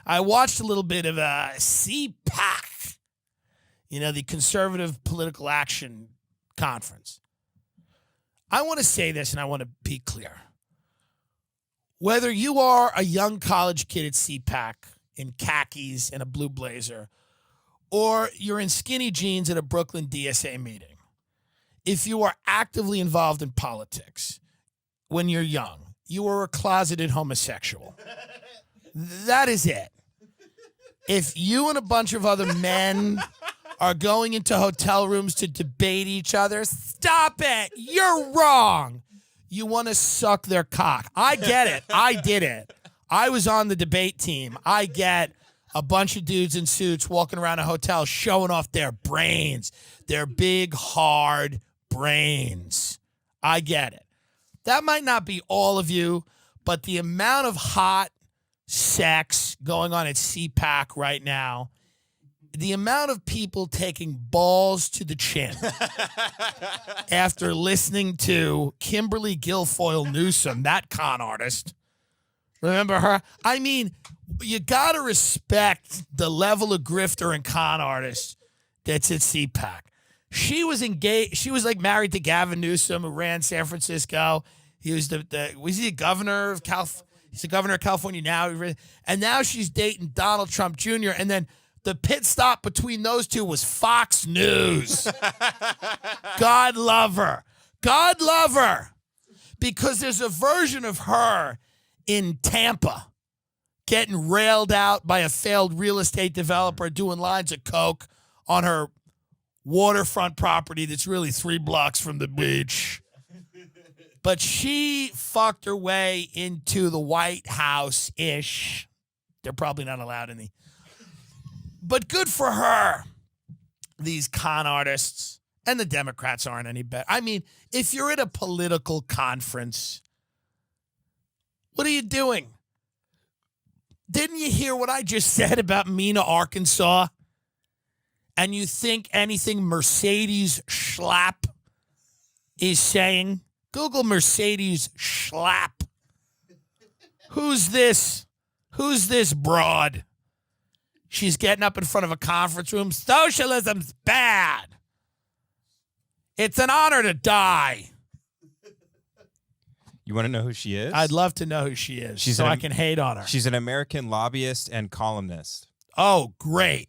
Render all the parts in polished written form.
I watched a little bit of CPAC, the Conservative Political Action Conference. I want to say this, and I want to be clear. Whether you are a young college kid at CPAC in khakis and a blue blazer, or you're in skinny jeans at a Brooklyn DSA meeting, if you are actively involved in politics when you're young, you are a closeted homosexual. That is it. If you and a bunch of other men are going into hotel rooms to debate each other, stop it. You're wrong. You want to suck their cock. I get it. I did it. I was on the debate team. I get a bunch of dudes in suits walking around a hotel showing off their brains, their big, hard brains. I get it. That might not be all of you, but the amount of hot sex going on at CPAC right now, the amount of people taking balls to the chin after listening to Kimberly Guilfoyle Newsom, that con artist. Remember her? I mean, you got to respect the level of grifter and con artist that's at CPAC. She was engaged. She was like married to Gavin Newsom, who ran San Francisco. He was was he the governor of California? He's the governor of California now. And now she's dating Donald Trump Jr. And then the pit stop between those two was Fox News. God love her. God love her. Because there's a version of her in Tampa getting railed out by a failed real estate developer doing lines of coke on her waterfront property that's really 3 blocks from the beach. But she fucked her way into the White House-ish. They're probably not allowed any. But good for her, these con artists. And the Democrats aren't any better. I mean, if you're at a political conference, what are you doing? Didn't you hear what I just said about Mena, Arkansas? And you think anything Mercedes Schlapp is saying? Google Mercedes Schlapp. Who's this? Who's this broad? She's getting up in front of a conference room. Socialism's bad. It's an honor to die. You want to know who she is? I'd love to know who she is I can hate on her. She's an American lobbyist and columnist. Oh, great.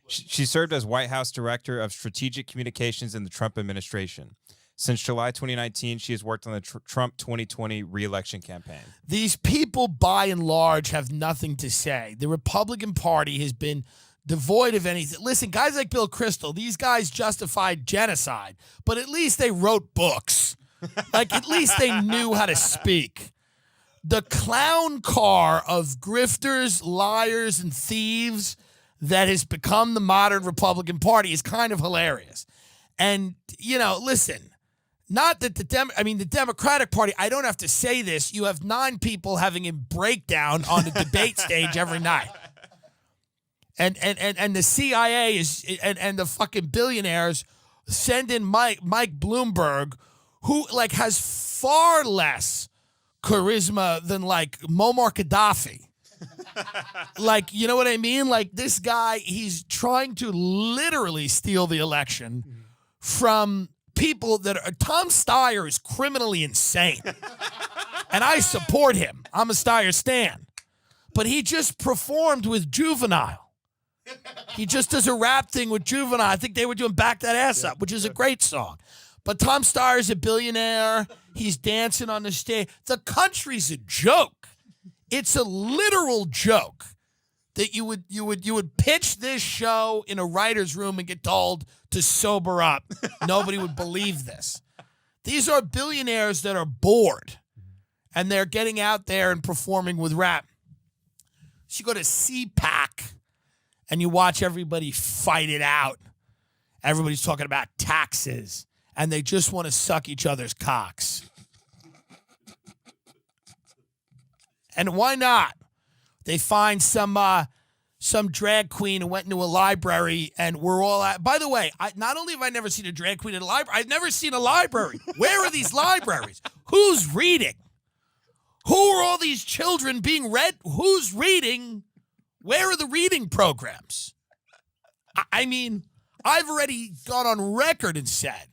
She served as White House Director of Strategic Communications in the Trump administration. Since July 2019, she has worked on the Trump 2020 re-election campaign. These people, by and large, have nothing to say. The Republican Party has been devoid of anything. Listen, guys like Bill Kristol, these guys justified genocide, but at least they wrote books. Like, at least they knew how to speak. The clown car of grifters, liars, and thieves that has become the modern Republican Party is kind of hilarious. And, listen, not that the Democratic Party, I don't have to say this, you have 9 people having a breakdown on the debate stage every night. And the CIA and the fucking billionaires send in Mike Bloomberg, who has far less charisma than Muammar Gaddafi. You know what I mean? This guy, he's trying to literally steal the election from people that are. Tom Steyer is criminally insane. And I support him. I'm a Steyer stan. But he just performed with Juvenile. He just does a rap thing with Juvenile. I think they were doing Back That Ass Up, which is a great song. But Tom Steyer's a billionaire. He's dancing on the stage. The country's a joke. It's a literal joke that you would pitch this show in a writer's room and get told to sober up. Nobody would believe this. These are billionaires that are bored, and they're getting out there and performing with rap. So you go to CPAC, and you watch everybody fight it out. Everybody's talking about taxes, and they just want to suck each other's cocks. And why not? They find some drag queen who went into a library, and we're all at. By the way, not only have I never seen a drag queen in a library, I've never seen a library. Where are these libraries? Who's reading? Who are all these children being read? Who's reading Where are the reading programs? I mean, I've already gone on record and said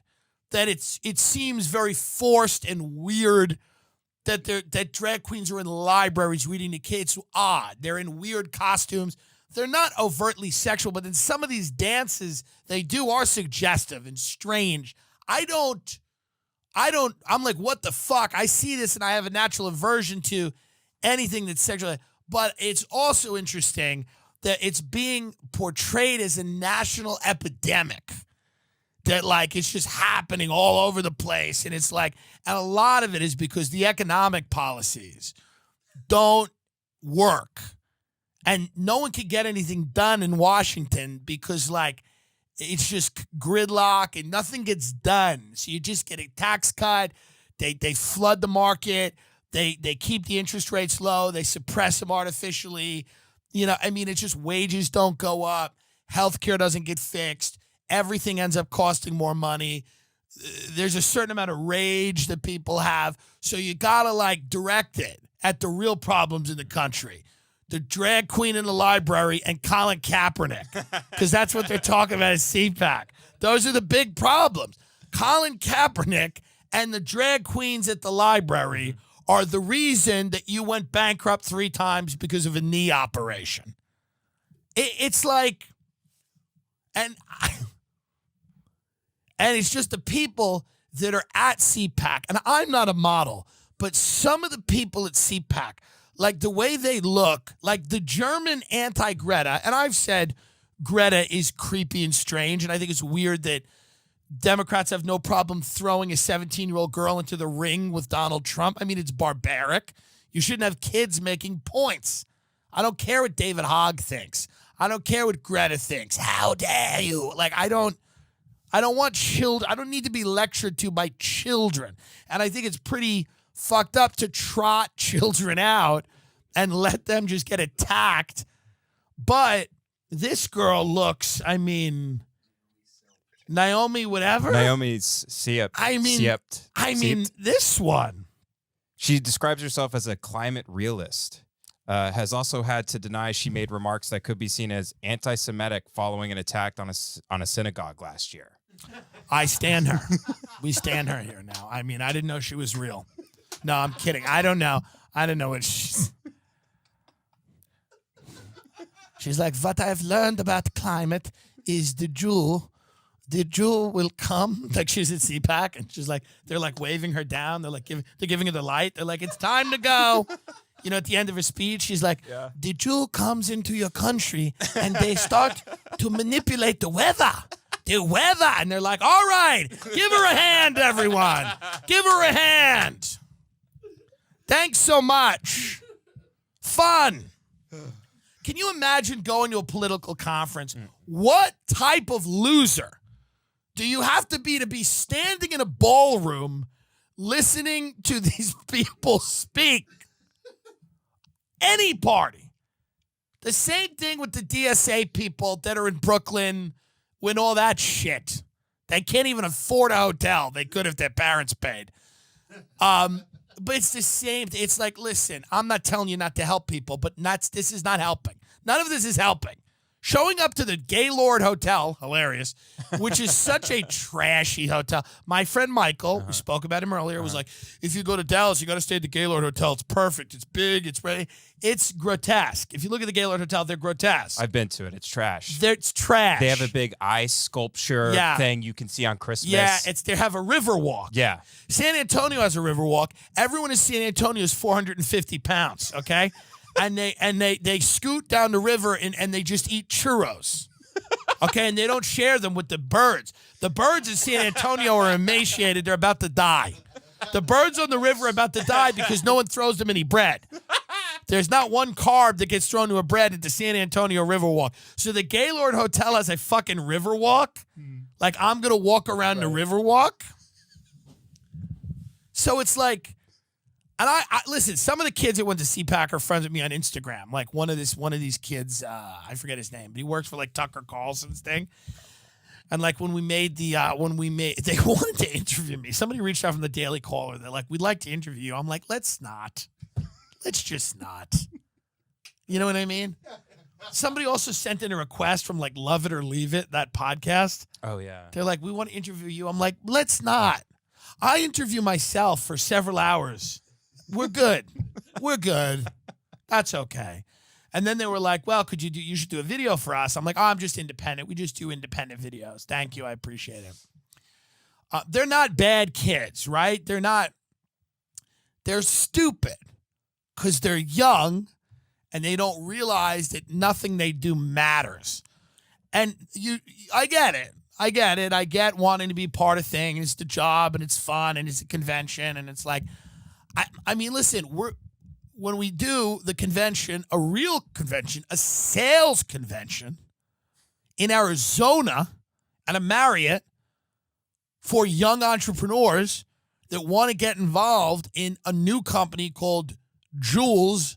that it seems very forced and weird that drag queens are in libraries reading to kids. Odd. They're in weird costumes. They're not overtly sexual, but in some of these dances they do are suggestive and strange. I'm like, what the fuck? I see this and I have a natural aversion to anything that's sexual. But it's also interesting that it's being portrayed as a national epidemic. That, like, it's just happening all over the place. And it's like, and a lot of it is because the economic policies don't work. And no one can get anything done in Washington because, like, it's just gridlock and nothing gets done. So you just get a tax cut. They flood the market. They keep the interest rates low. They suppress them artificially. You know, I mean, it's just wages don't go up. Healthcare doesn't get fixed. Everything ends up costing more money. There's a certain amount of rage that people have. So you got to, like, direct it at the real problems in the country. The drag queen in the library and Colin Kaepernick, because that's what they're talking about at CPAC. Those are the big problems. Colin Kaepernick and the drag queens at the library are the reason that you went bankrupt 3 times because of a knee operation. It's like, and it's just the people that are at CPAC. And I'm not a model, but some of the people at CPAC, like the way they look, like the German anti-Greta, and I've said Greta is creepy and strange, and I think it's weird that Democrats have no problem throwing a 17-year-old girl into the ring with Donald Trump. I mean, it's barbaric. You shouldn't have kids making points. I don't care what David Hogg thinks. I don't care what Greta thinks. How dare you? Like, I don't want children. I don't need to be lectured to by children. And I think it's pretty fucked up to trot children out and let them just get attacked. But this girl looks, I mean, Naomi whatever. Naomi's Siept. I mean, this one. She describes herself as a climate realist. Has also had to deny she made remarks that could be seen as anti-Semitic following an attack on a synagogue last year. I stand her. We stand her here now. I mean, I didn't know she was real. No, I'm kidding. I don't know. I don't know what she's like, what I've learned about climate is the Jew will come. Like, she's at CPAC and she's like, they're like waving her down. They're like, they're giving her the light. They're like, it's time to go. You know, at the end of her speech, she's like, the Jew comes into your country and they start to manipulate the weather. The weather. And they're like, all right, give her a hand, everyone. Give her a hand. Thanks so much. Fun. Can you imagine going to a political conference? What type of loser do you have to be standing in a ballroom listening to these people speak? Any party. The same thing with the DSA people that are in Brooklyn when all that shit. They can't even afford a hotel. They could if their parents paid. But it's the same. It's like, listen, I'm not telling you not to help people, but this is not helping. None of this is helping. Showing up to the Gaylord Hotel, hilarious, which is such a trashy hotel. My friend Michael, we spoke about him earlier, was like, if you go to Dallas, you got to stay at the Gaylord Hotel. It's perfect. It's big. It's ready. It's grotesque. If you look at the Gaylord Hotel, they're grotesque. I've been to it. It's trash. It's trash. They have a big ice sculpture thing you can see on Christmas. Yeah, they have a river walk. Yeah. San Antonio has a river walk. Everyone in San Antonio is 450 pounds, okay? And they scoot down the river and they just eat churros. Okay, and they don't share them with the birds. The birds in San Antonio are emaciated. They're about to die. The birds on the river are about to die because no one throws them any bread. There's not one carb that gets thrown to a bread at the San Antonio Riverwalk. So the Gaylord Hotel has a fucking Riverwalk. Like, I'm going to walk around the Riverwalk. So it's like, and I listen, some of the kids that went to CPAC are friends with me on Instagram. Like one of these kids, I forget his name, but he works for like Tucker Carlson's thing. And like when we made they wanted to interview me. Somebody reached out from the Daily Caller. They're like, we'd like to interview you. I'm like, let's not. Let's just not. You know what I mean? Somebody also sent in a request from like Love It or Leave It, that podcast. Oh, yeah. They're like, we want to interview you. I'm like, let's not. I interview myself for several hours. We're good. We're good. That's okay. And then they were like, well, you should do a video for us. I'm like, oh, I'm just independent. We just do independent videos. Thank you. I appreciate it. They're not bad kids, right? They're stupid because they're young and they don't realize that nothing they do matters. And I get it. I get wanting to be part of things. It's the job and it's fun and it's a convention. And it's like, I mean, listen, when we do the convention, a real convention, a sales convention in Arizona at a Marriott for young entrepreneurs that want to get involved in a new company called Jules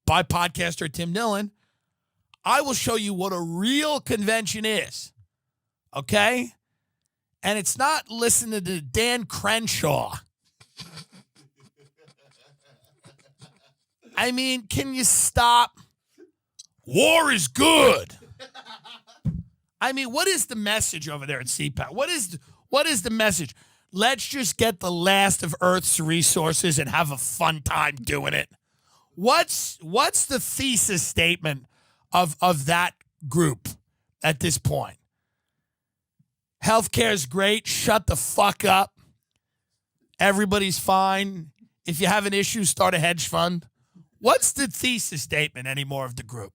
by podcaster Tim Dillon, I will show you what a real convention is. Okay? And it's not listening to Dan Crenshaw. I mean, can you stop? War is good. I mean, what is the message over there at CPAC? What is the message? Let's just get the last of Earth's resources and have a fun time doing it. What's the thesis statement of that group at this point? Healthcare is great. Shut the fuck up. Everybody's fine. If you have an issue, start a hedge fund. What's the thesis statement anymore of the group?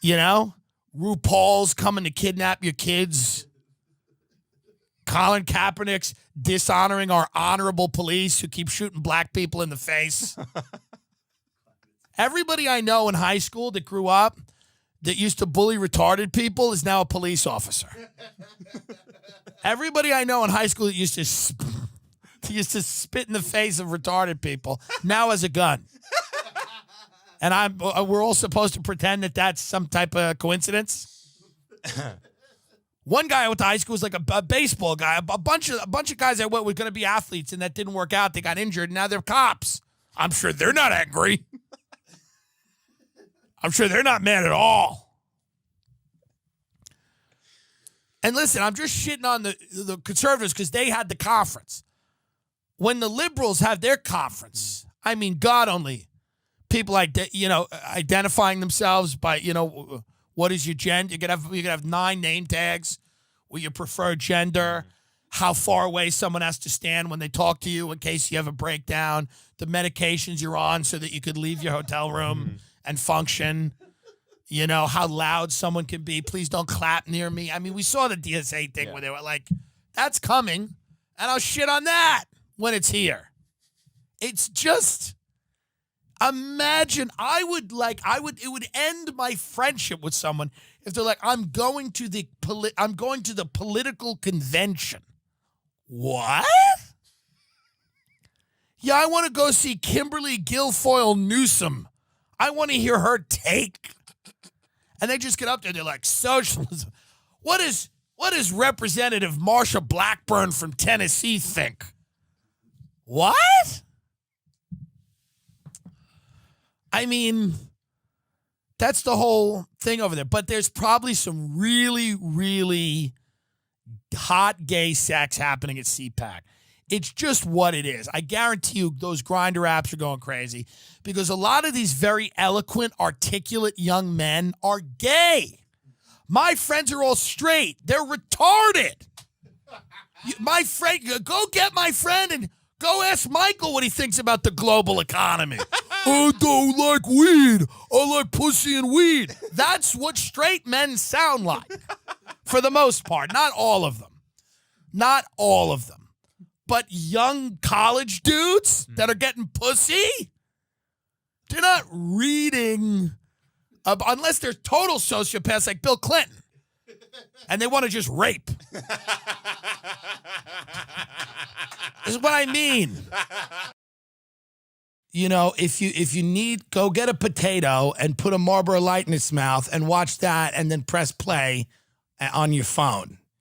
You know? RuPaul's coming to kidnap your kids. Colin Kaepernick's dishonoring our honorable police who keep shooting black people in the face. Everybody I know in high school that grew up that used to bully retarded people is now a police officer. Everybody I know in high school that used to spit in the face of retarded people now has a gun. And we're all supposed to pretend that that's some type of coincidence. One guy I went to high school was like a baseball guy. A bunch of guys I went with going to be athletes, and that didn't work out. They got injured, and now they're cops. I'm sure they're not angry. I'm sure they're not mad at all. And listen, I'm just shitting on the conservatives because they had the conference. When the liberals have their conference, I mean, God only. People identifying themselves by, what is your gender? You could have 9 name tags with your preferred gender, how far away someone has to stand when they talk to you in case you have a breakdown, the medications you're on so that you could leave your hotel room and function, how loud someone can be. Please don't clap near me. I mean, we saw the DSA thing where they were like, that's coming, and I'll shit on that when it's here. It's just... Imagine it would end my friendship with someone if they're like, I'm going to the political convention. What? Yeah, I want to go see Kimberly Guilfoyle Newsom. I want to hear her take. And they just get up there, they're like, socialism. What does Representative Marsha Blackburn from Tennessee think? What? I mean, that's the whole thing over there. But there's probably some really, really hot gay sex happening at CPAC. It's just what it is. I guarantee you those Grindr apps are going crazy because a lot of these very eloquent, articulate young men are gay. My friends are all straight. They're retarded. My friend, go get my friend and go ask Michael what he thinks about the global economy. I don't like weed. I like pussy and weed. That's what straight men sound like, for the most part. Not all of them. Not all of them. But young college dudes that are getting pussy, they're not reading, unless they're total sociopaths like Bill Clinton, and they want to just rape. This is what I mean. If you need, go get a potato and put a Marlboro Light in its mouth and watch that and then press play on your phone.